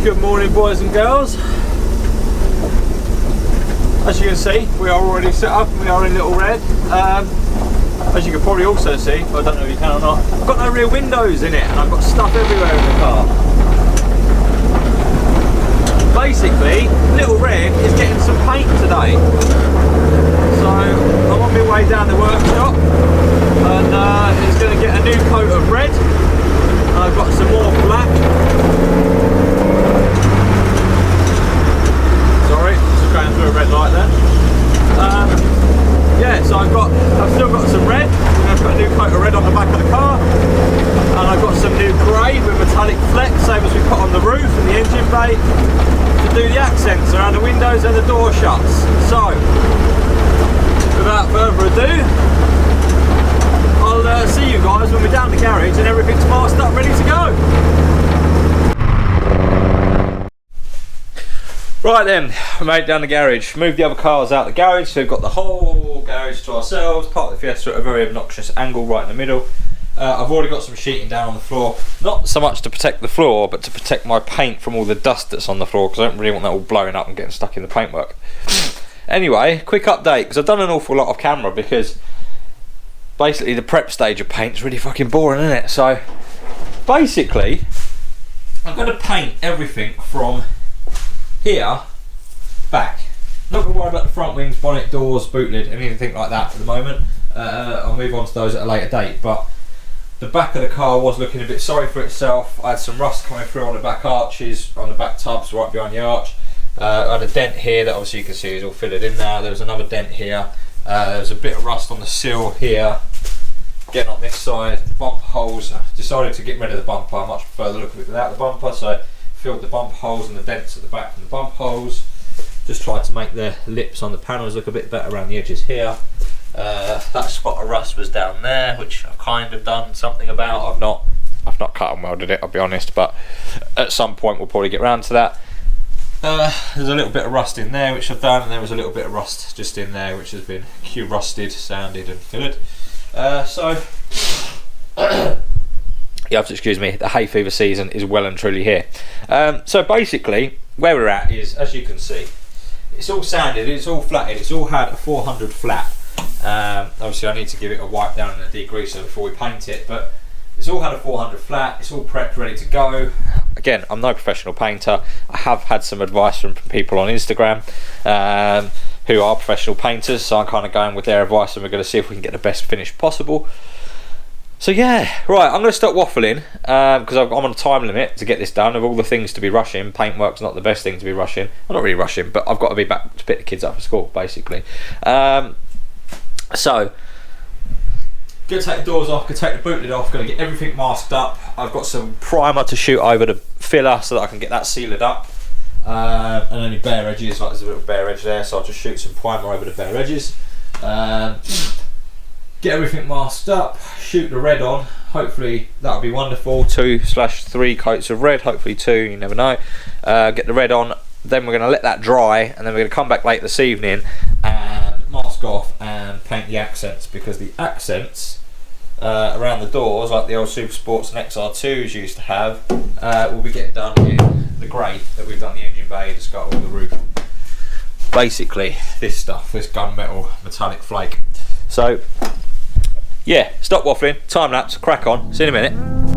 Good morning, boys and girls. As you can see, we are already set up and we are in Little Red. As you can probably also see, I don't know if you can or not, I've got no rear windows in it and I've got stuff everywhere in the car. Basically, Little Red is getting some paint today. So I'm on my way down the workshop and it's going to get a new coat of red. I've got some more black. Sorry, just going through a red light there. Yeah, so I've still got some red. I've got a new coat of red on the back of the car, and I've got some new grey with metallic flecks, same as we put on the roof and the engine bay, to do the accents around the windows and the door shuts. So, without further ado, I'll see you guys when we're down the garage and everything's masked up, ready to go. Right then, we made it down the garage, moved the other cars out the garage, so we've got the whole garage to ourselves, parked the Fiesta at a very obnoxious angle right in the middle. I've already got some sheeting down on the floor, not so much to protect the floor, but to protect my paint from all the dust that's on the floor, because I don't really want that all blowing up and getting stuck in the paintwork. Anyway, quick update, because I've done an awful lot of camera, because basically the prep stage of paint's really fucking boring, isn't it? So, basically, I'm going to paint everything from here back. Not going to worry about the front wings, bonnet, doors, boot lid, anything like that at the moment. I'll move on to those at a later date, but the back of the car was looking a bit sorry for itself. I had some rust coming through on the back arches, on the back tubs right behind the arch. I had a dent here that obviously you can see is all filled in now. There was another dent here. There was a bit of rust on the sill here. Again on this side, bumper holes. I decided to get rid of the bumper. I much prefer the look of it without the bumper, so filled the bumper holes and the dents at the back from the bumper holes. Just tried to make the lips on the panels look a bit better around the edges here. That spot of rust was down there, which I've kind of done something about. I've not cut and welded it, I'll be honest, but at some point we'll probably get round to that. There's a little bit of rust in there which I've done, and there was a little bit of rust just in there which has been Q-rusted, sanded and filled. So you have to excuse me, the hay fever season is well and truly here. So basically where we're at is, as you can see, it's all sanded, it's all flatted, it's all had a 400 flat. Obviously I need to give it a wipe down and a degreaser before we paint it, but it's all had a 400 flat, it's all prepped, ready to go. Again, I'm no professional painter. I have had some advice from people on Instagram who are professional painters, so I'm kind of going with their advice and we're going to see if we can get the best finish possible. So yeah, right, I'm going to stop waffling because I'm on a time limit to get this done. Of all the things to be rushing, paintwork's not the best thing to be rushing. I'm not really rushing, but I've got to be back to pick the kids up for school, basically. So, going to take the doors off, going to take the boot lid off, going to get everything masked up. I've got some primer to shoot over the filler so that I can get that sealed up. And only bare edges, like there's a little bare edge there, so I'll just shoot some primer over the bare edges. Get everything masked up, shoot the red on. Hopefully that'll be wonderful. 2/3 coats of red, hopefully 2, you never know. Get the red on, then we're going to let that dry, and then we're going to come back late this evening and mask off and paint the accents, because the accents around the doors, like the old Super Sports and XR2s used to have, will be getting done in the grey that we've done the engine bay, the scuttle, the roof. Basically this stuff, this gunmetal metallic flake. So yeah, stop waffling, time lapse, crack on, see you in a minute.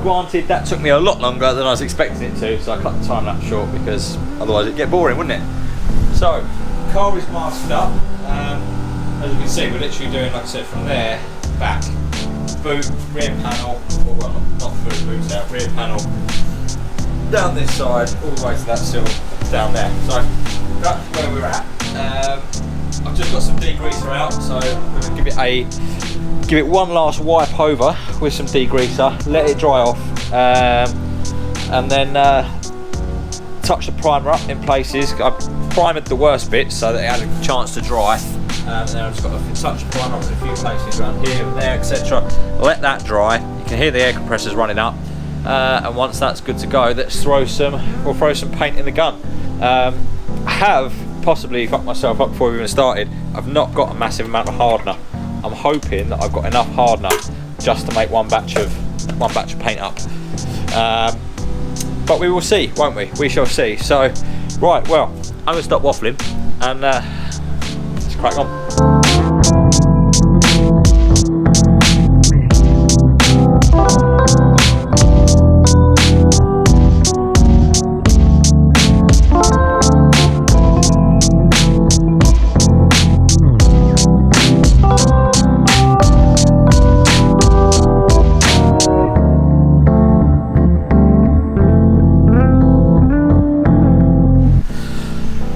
granted, that took me a lot longer than I was expecting it to, so I cut the time lapse short because otherwise it'd get boring, wouldn't it? So, car is masked up. As you can see, we're literally doing, like I said, from there back. Boot, rear panel, or well, not boot's out, rear panel. Down this side, all the way to that sill down there. So, that's where we're at. I've just got some degreaser out, so I'm going to give it one last wipe over with some degreaser, let it dry off, and then touch the primer up in places. I primed the worst bits so that it had a chance to dry, and then I've just got to touch the primer up in a few places around here and there, etc. Let that dry. You can hear the air compressors running up, and once that's good to go, we'll throw some paint in the gun. I have possibly fucked myself up before we even started. I've not got a massive amount of hardener. I'm hoping that I've got enough hardener just to make one batch of paint up. But we will see, won't we? We shall see. So, right, well, I'm going to stop waffling and let's crack on.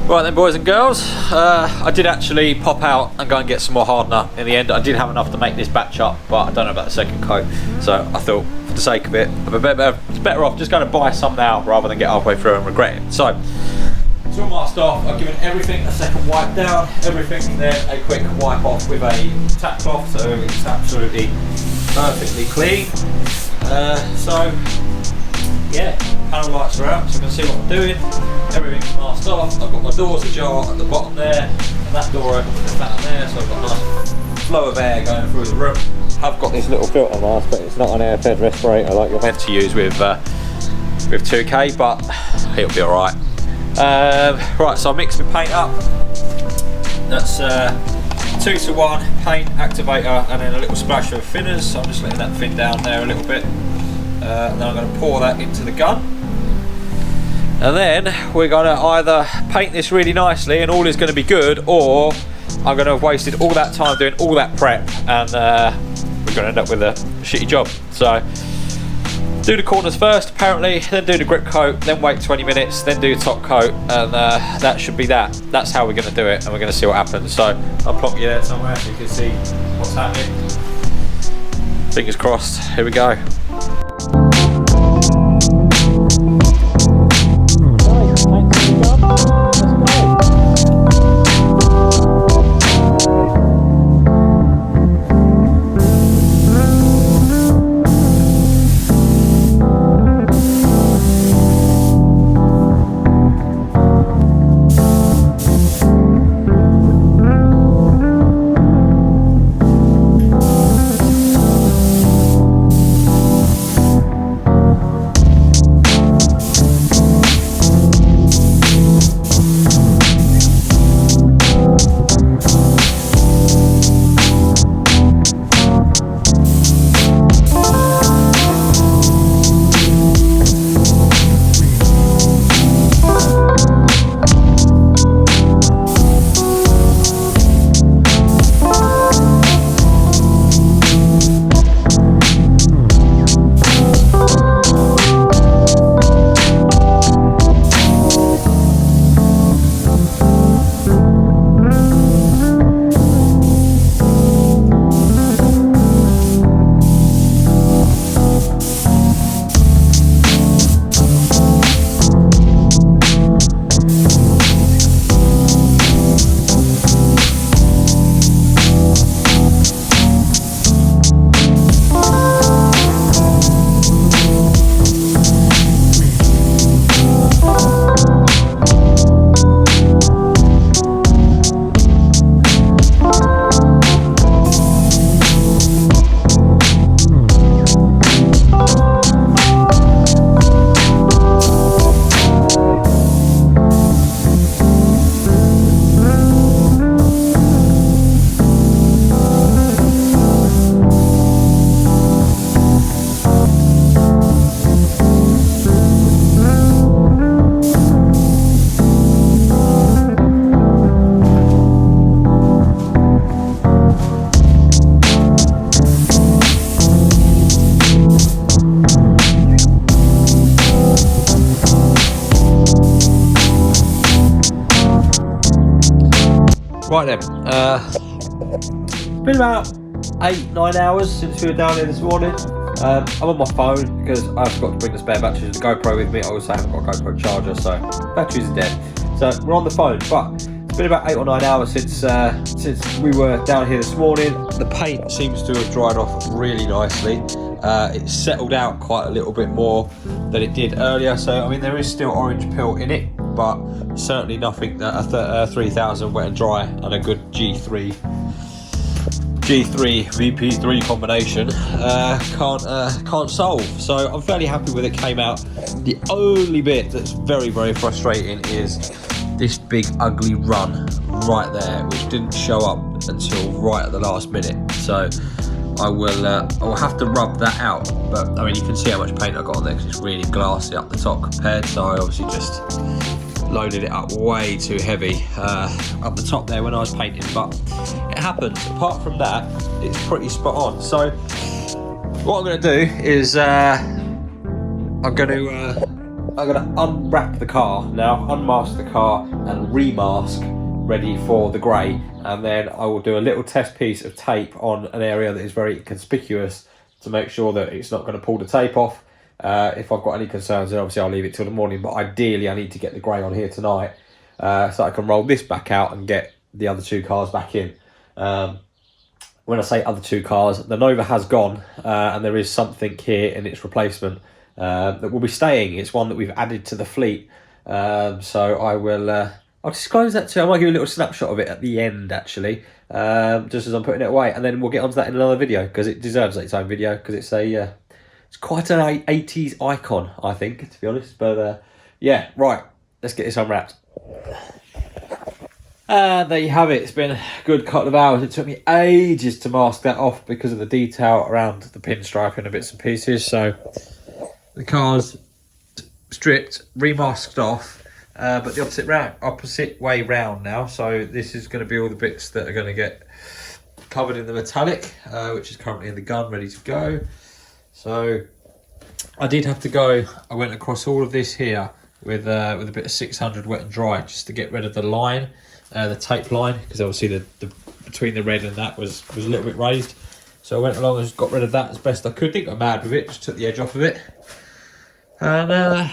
Right then, boys and girls, I did actually pop out and go and get some more hardener in the end. I did have enough to make this batch up, but I don't know about the second coat, so I thought for the sake of it, it's better off just going to buy some now rather than get halfway through and regret it. So it's all masked off. I've given everything a second wipe down, everything, then a quick wipe off with a tap cloth, so it's absolutely perfectly clean. So yeah, panel lights are out, so you can see what I'm doing. Everything's masked off. I've got my doors ajar at the bottom there, and that door open with the fan there, so I've got a nice flow of air going through the room. I've got this little filter mask, but it's not an air-fed respirator like you're meant to use with 2K, but it'll be alright. Right, so I mixed my paint up. That's 2-to-1 paint, activator, and then a little splash of thinners. So I'm just letting that thin down there a little bit. And then I'm going to pour that into the gun, and then we're going to either paint this really nicely and all is going to be good, or I'm going to have wasted all that time doing all that prep and we're going to end up with a shitty job. So do the corners first apparently, then do the grip coat, then wait 20 minutes, then do the top coat, and that should be that. That's how we're going to do it, and we're going to see what happens. So I'll plonk you there somewhere so you can see what's happening. Fingers crossed, here we go. Right then, it's been about 8-9 hours since we were down here this morning. I'm on my phone because I forgot to bring the spare batteries of the GoPro with me. I also haven't got a GoPro charger, so batteries are dead. So we're on the phone, but it's been about 8 or 9 hours since we were down here this morning. The paint seems to have dried off really nicely. It's settled out quite a little bit more than it did earlier. So I mean, there is still orange peel in it, but certainly nothing that a 3000 wet and dry and a good G3 VP3 combination can't solve. So I'm fairly happy with it. Came out. The only bit that's very frustrating is this big ugly run right there, which didn't show up until right at the last minute. So I will have to rub that out. But I mean, you can see how much paint I got on there because it's really glassy up the top compared. So I obviously just loaded it up way too heavy up the top there when I was painting, but it happens. Apart from that, it's pretty spot on. So what I'm going to do is I'm going to unwrap the car now, unmask the car and remask ready for the grey, and then I will do a little test piece of tape on an area that is very conspicuous to make sure that it's not going to pull the tape off. If I've got any concerns, then obviously I'll leave it till the morning, but ideally I need to get the grey on here tonight so I can roll this back out and get the other two cars back in. When I say other two cars, the Nova has gone and there is something here in its replacement that will be staying. It's one that we've added to the fleet, so I'll disclose that too. I might give you a little snapshot of it at the end actually, just as I'm putting it away, and then we'll get onto that in another video because it deserves its own video because it's it's quite an 80s icon, I think, to be honest. But yeah, right, let's get this unwrapped. And there you have it. It's been a good couple of hours. It took me ages to mask that off because of the detail around the pinstripe and the bits and pieces. So the car's stripped, remasked off, but the opposite way round now. So this is going to be all the bits that are going to get covered in the metallic, which is currently in the gun, ready to go. So I did have to go. I went across all of this here with a bit of 600 wet and dry just to get rid of the line, the tape line, because obviously the between the red and that was a little bit raised. So I went along and got rid of that as best I could. Didn't go mad with it, just took the edge off of it. And I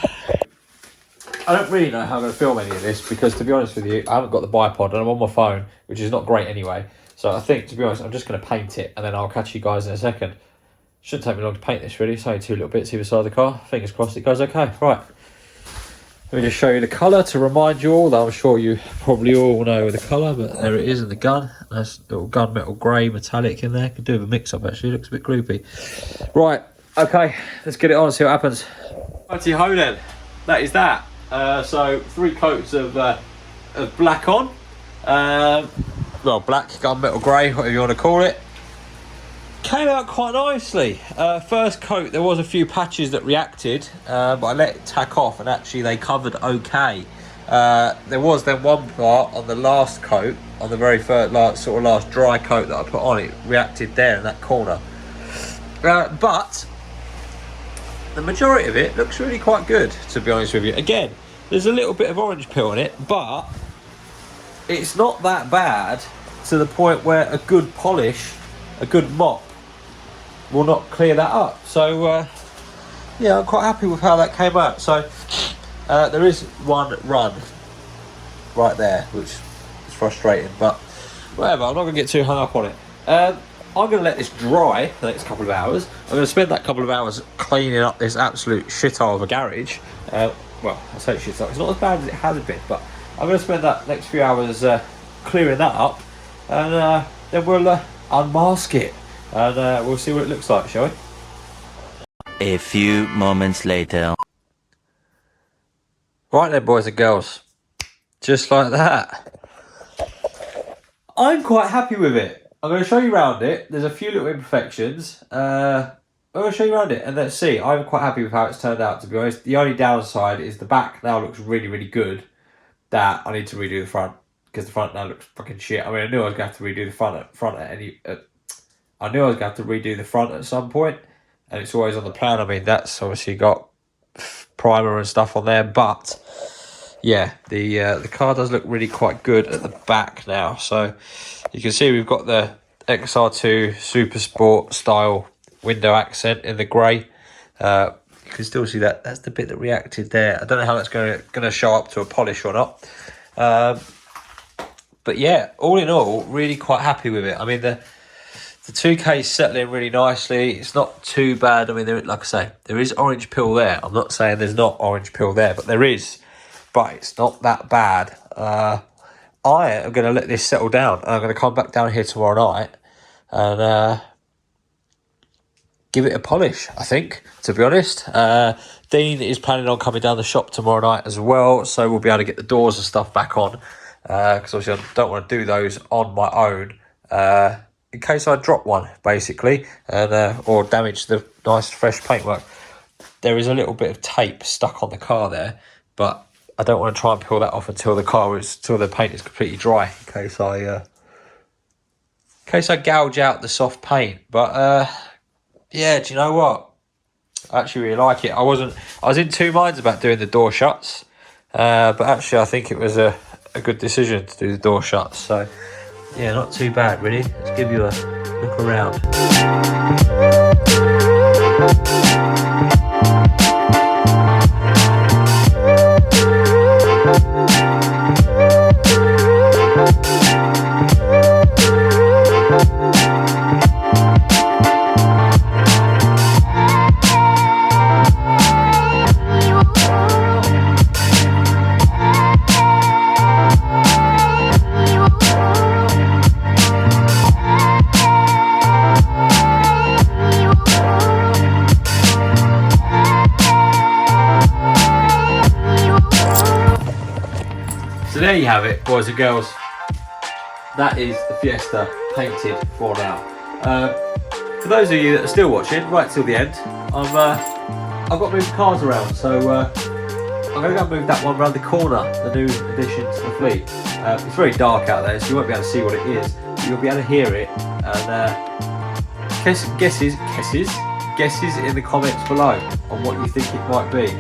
don't really know how I'm going to film any of this because, to be honest with you, I haven't got the bipod and I'm on my phone, which is not great anyway. So I think, to be honest, I'm just going to paint it and then I'll catch you guys in a second. Shouldn't take me long to paint this really. It's only two little bits either side of the car. Fingers crossed it goes okay. Right. Let me just show you the colour to remind you all that I'm sure you probably all know the colour, but there it is in the gun. Nice little gunmetal grey metallic in there. Could do with a mix up actually. Looks a bit gloopy. Right. Okay. Let's get it on and see what happens. Righty ho then. That is that. So 3 coats of black on. Well, black, gunmetal grey, whatever you want to call it. Came out quite nicely. First coat there was a few patches that reacted, but I let it tack off and actually they covered okay. There was then one part on the last coat, on the very first last dry coat that I put on, it reacted there in that corner. But the majority of it looks really quite good, to be honest with you. Again, there's a little bit of orange peel on it, but it's not that bad to the point where a good polish, a good mop will not clear that up. So yeah, I'm quite happy with how that came out. So there is one run right there, which is frustrating, but whatever, I'm not going to get too hung up on it. I'm going to let this dry the next couple of hours. I'm going to spend that couple of hours cleaning up this absolute shithole of a garage. Well, I say shithole, it's not as bad as it has been, but I'm going to spend that next few hours clearing that up, and then we'll unmask it, and we'll see what it looks like, shall we? A few moments later. Right then, boys and girls, just like that. I'm quite happy with it. I'm going to show you around it. There's a few little imperfections. I'm going to show you around it and let's see. I'm quite happy with how it's turned out, to be honest. The only downside is the back now looks really good. That I need to redo the front because the front now looks fucking shit. I mean, I knew I was going to have to redo the front at any. I knew I was going to have to redo the front at some point, and it's always on the plan. I mean, that's obviously got primer and stuff on there, but yeah, the car does look really quite good at the back now. So you can see we've got the XR2 Super Sport style window accent in the grey. You can still see that. That's the bit that reacted there. I don't know how that's going to show up to a polish or not. But yeah, all in all, really quite happy with it. I mean, the 2K is settling really nicely. It's not too bad. I mean, like I say, there is orange peel there. I'm not saying there's not orange peel there, but there is. But it's not that bad. I am going to let this settle down. I'm going to come back down here tomorrow night and give it a polish, I think, to be honest. Dean is planning on coming down the shop tomorrow night as well, so we'll be able to get the doors and stuff back on, because obviously I don't want to do those on my own, in case I drop one, basically, and or damage the nice fresh paintwork. There is a little bit of tape stuck on the car there, but I don't want to try and peel that off until the paint is completely dry, in case I gouge out the soft paint. But yeah, do you know what? I actually really like it. I was in two minds about doing the door shuts, but actually I think it was a good decision to do the door shuts. So yeah, not too bad really. Let's give you a look around. So there you have it, boys and girls. That is the Fiesta painted for now. For those of you that are still watching right till the end, I've got to move the cars around, so I'm going to go and move that one around the corner, the new addition to the fleet. It's very dark out there, so you won't be able to see what it is, but you'll be able to hear it. And guesses in the comments below on what you think it might be.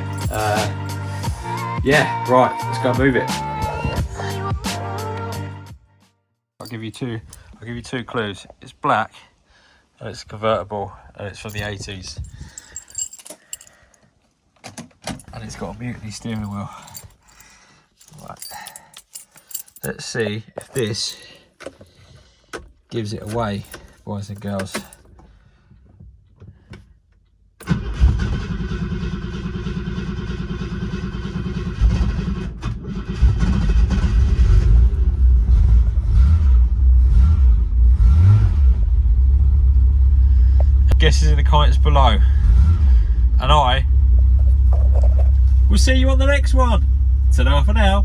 Yeah, right, let's go and move it. I'll give you two clues. It's black and it's convertible and it's from the 80s. And it's got a mutiny steering wheel. Right. Let's see if this gives it away, boys and girls. Guesses in the comments below, and I will see you on the next one. Ta-da for now.